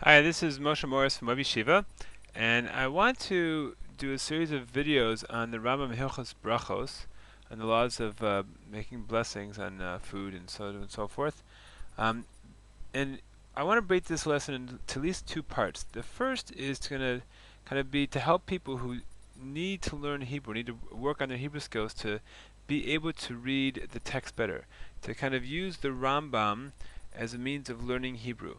Hi, this is Moshe Morris from WebYeshiva, and I want to do a series of videos on the Rambam Hilchot Berachot, and the laws of making blessings on food and so on and so forth. Um, and I want to break this lesson into at least two parts. The first is going to kind of be to help people who need to learn Hebrew, need to work on their Hebrew skills to be able to read the text better, to kind of use the Rambam as a means of learning Hebrew.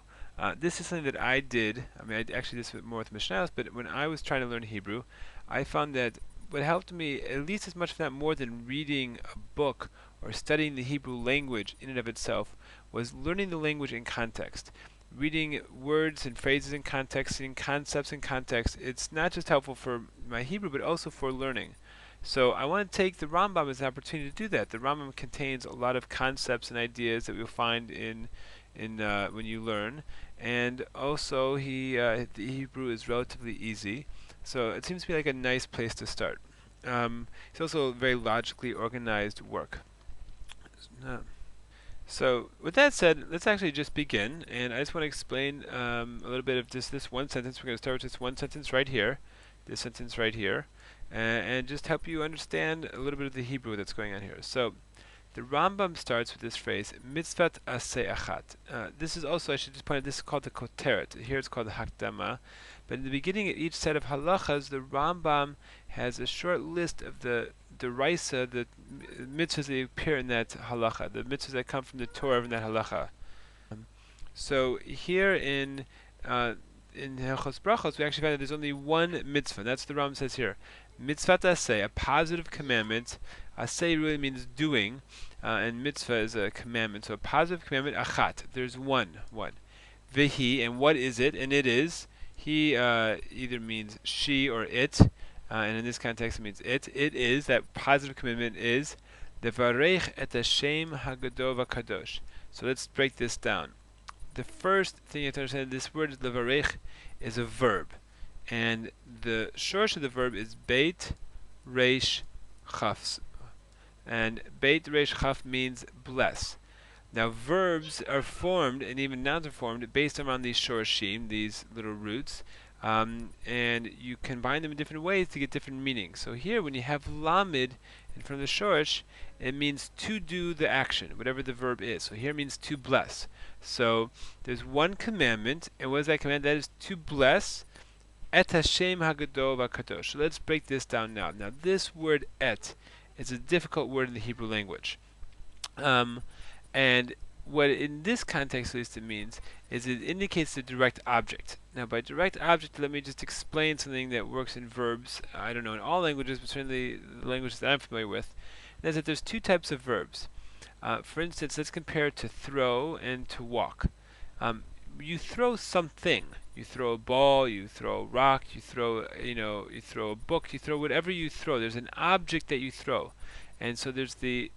This is something that I did. I mean, I actually did this more with Mishnahs, but when I was trying to learn Hebrew, I found that what helped me at least as much, if not more, than reading a book or studying the Hebrew language in and of itself was learning the language in context. Reading words and phrases in context, seeing concepts in context. It's not just helpful for my Hebrew, but also for learning. So I want to take the Rambam as an opportunity to do that. The Rambam contains a lot of concepts and ideas that we'll find in when you learn, and also the Hebrew is relatively easy, so it seems to be like a nice place to start. It's also a very logically organized work. Uh, so with that said, let's actually just begin, and I just want to explain a little bit of just this one sentence. We're going to start with this one sentence right here, this sentence right here, and just help you understand a little bit of the Hebrew that's going on here. So the Rambam starts with this phrase, mitzvat aseh achat. This is also, I should just point out, this is called the koteret. Here it's called the hakdama. But in the beginning of each set of halachas, the Rambam has a short list of the raisa, the mitzvahs that appear in that halacha, the mitzvahs that come from the Torah in that halacha. So here in Hilchot Berachot, we actually find that there's only one mitzvah. That's the Rambam says here. Mitzvat aseh, a positive commandment. Aseh really means doing, and mitzvah is a commandment. So a positive commandment, achat. There's one. Vihi, and what is it? And it is. He either means she or it, and in this context it means it. It is, that positive commitment is, Levarech et Hashem Hagadol Kadosh. So let's break this down. The first thing you have to understand, this word levarech is a verb, and the shorsh of the verb is beit reish chaf, and beit reish chaf means bless. Now verbs are formed, and even nouns are formed, based around these shorshim, these little roots, and you combine them in different ways to get different meanings. So here, when you have lamed in front of the shorsh, it means to do the action, whatever the verb is. So here it means to bless. So there's one commandment, and what is that command? That is to bless et Hashem Hagadol v'Kadosh. So let's break this down now. Now this word et is a difficult word in the Hebrew language. And what in this context at least it means is it indicates the direct object. Now by direct object, let me just explain something that works in verbs. I don't know in all languages, but certainly the languages that I'm familiar with. And that's that there's two types of verbs. For instance, let's compare to throw and to walk. You throw something. You throw a ball, you throw a rock, you throw a book, you throw whatever you throw. There's an object that you throw. And so there's the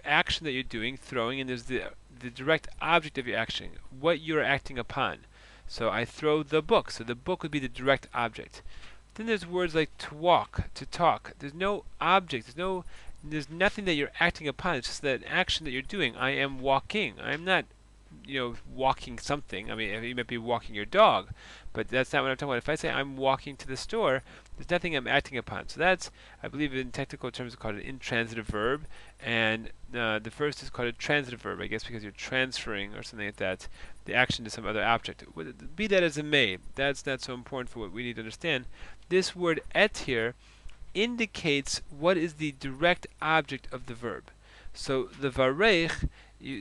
action that you're doing, throwing, and there's the direct object of your action, what you're acting upon. So I throw the book, so the book would be the direct object. Then there's words like to walk, to talk. There's no object, there's nothing that you're acting upon. It's just that action that you're doing. I am walking. I'm not walking something. I mean, you might be walking your dog, but that's not what I'm talking about. If I say I'm walking to the store, there's nothing I'm acting upon. So that's, I believe in technical terms, it's called an intransitive verb, and the first is called a transitive verb, I guess because you're transferring or something like that, the action to some other object. Be that as it may, that's not so important for what we need to understand. This word et here indicates what is the direct object of the verb. So the varech,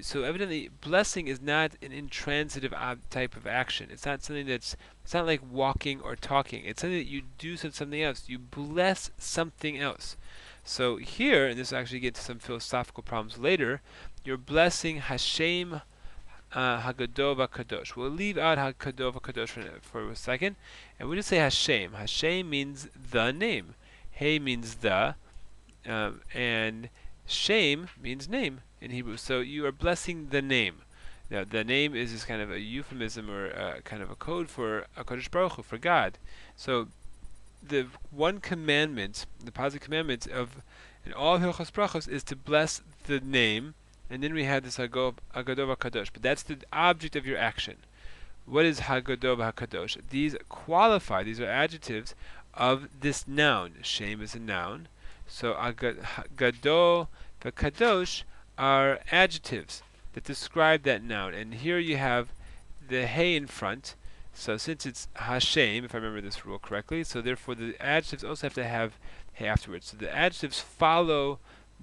so evidently blessing is not an intransitive type of action. It's not something it's not like walking or talking. It's something that you do something else. You bless something else. So here, and this will actually get to some philosophical problems later, you're blessing Hashem Hagadol v'Kadosh. We'll leave out Hagadol v'Kadosh for a second, and we'll just say Hashem. Hashem means the name. Hey means the, and Shem means name in Hebrew. So you are blessing the name. Now the name is just kind of a euphemism or kind of a code for HaKadosh Baruch Hu, for God. So the one commandment, the positive commandment of in all Hilchos Berachos is to bless the name, and then we have this Hagadol v'Kadosh. But that's the object of your action. What is Hagadol v'Hakadosh? These qualify, these are adjectives of this noun. Shem is a noun. So Gadol v'Kadosh are adjectives that describe that noun. And here you have the hey in front. So since it's Hashem, if I remember this rule correctly, so therefore the adjectives also have to have hey afterwards. So the adjectives follow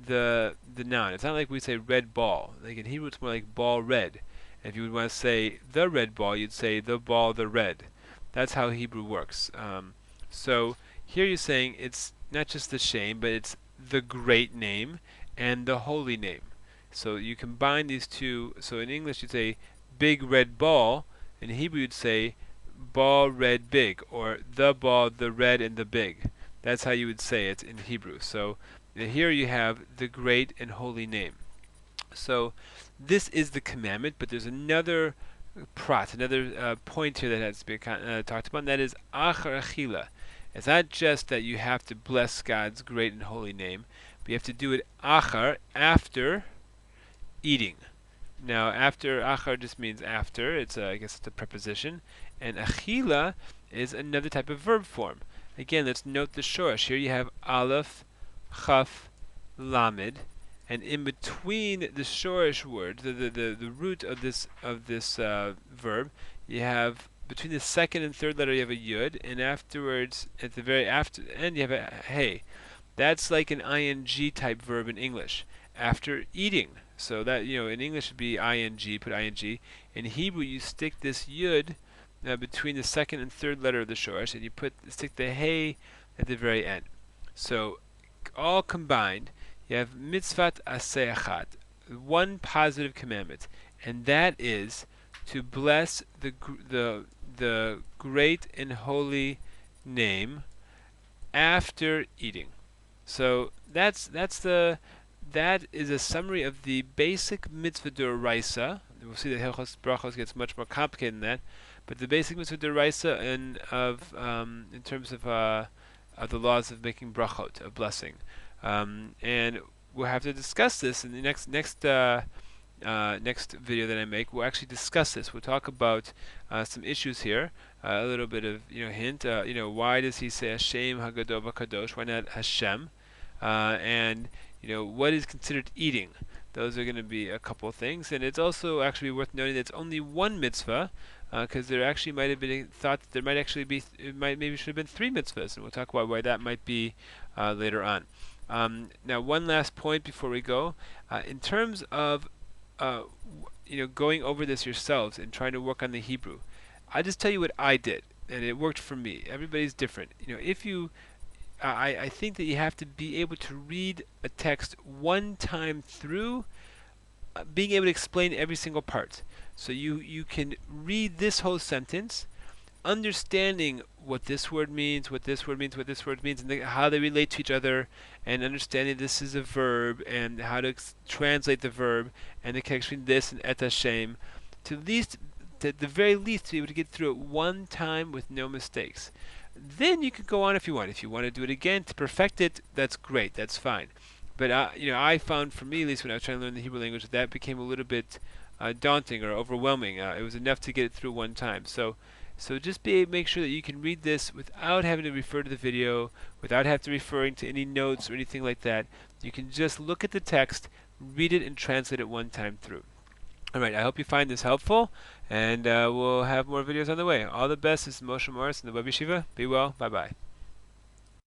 the noun. It's not like we say red ball. Like in Hebrew, it's more like ball red. And if you would want to say the red ball, you'd say the ball the red. That's how Hebrew works. So here you're saying it's not just the shame, but it's the great name and the holy name. So you combine these two. So in English you'd say big red ball. In Hebrew you'd say ball red big, or the ball the red and the big. That's how you would say it in Hebrew. So here you have the great and holy name. So this is the commandment, but there's another prat, another point here that has to be talked about, and that is achar achila. It's not just that you have to bless God's great and holy name, but you have to do it achar, after eating. Now, after achar just means after. It's I guess it's a preposition, and achila is another type of verb form. Again, let's note the shoresh. Here you have aleph, chaf, lamed, and in between the shoresh word, the root of this verb, you have between the second and third letter you have a yud, and afterwards at the very after end you have a hey. That's like an ing type verb in English. After eating. So that, in English would be ing, put ing. In Hebrew you stick this yud between the second and third letter of the shoresh, and you stick the hey at the very end. So all combined, you have mitzvat aseh echad, one positive commandment, and that is to bless the great and holy name after eating. So that is a summary of the basic mitzvah d'oraisa. We'll see that Hilchot Berachot gets much more complicated than that, but the basic mitzvah d'oraisa in terms of the laws of making brachot, of blessing, and we'll have to discuss this in the next video that I make. We'll actually discuss this. We'll talk about some issues here, a little bit of hint. Why does he say Hashem Hagadol v'Kadosh? Why not Hashem? And what is considered eating? Those are going to be a couple of things, and it's also actually worth noting that it's only one mitzvah, because there actually might have been thought that there might actually be, maybe should have been 3 mitzvahs, and we'll talk about why that might be later on. Now, one last point before we go, in terms of going over this yourselves and trying to work on the Hebrew, I'll just tell you what I did, and it worked for me. Everybody's different. If you I think that you have to be able to read a text one time through, being able to explain every single part. So you can read this whole sentence, understanding what this word means, what this word means, what this word means, and how they relate to each other, and understanding this is a verb, and how to translate the verb, and the connection between this and et Hashem, to the very least, to be able to get through it one time with no mistakes. Then you can go on if you want. If you want to do it again to perfect it, that's great. That's fine. But I found, for me at least, when I was trying to learn the Hebrew language, that became a little bit daunting or overwhelming. It was enough to get it through one time. So just make sure that you can read this without having to refer to the video, without having to referring to any notes or anything like that. You can just look at the text, read it, and translate it one time through. Alright, I hope you find this helpful, and we'll have more videos on the way. All the best. This is Moshe Morris in the Web Yeshiva. Be well. Bye-bye.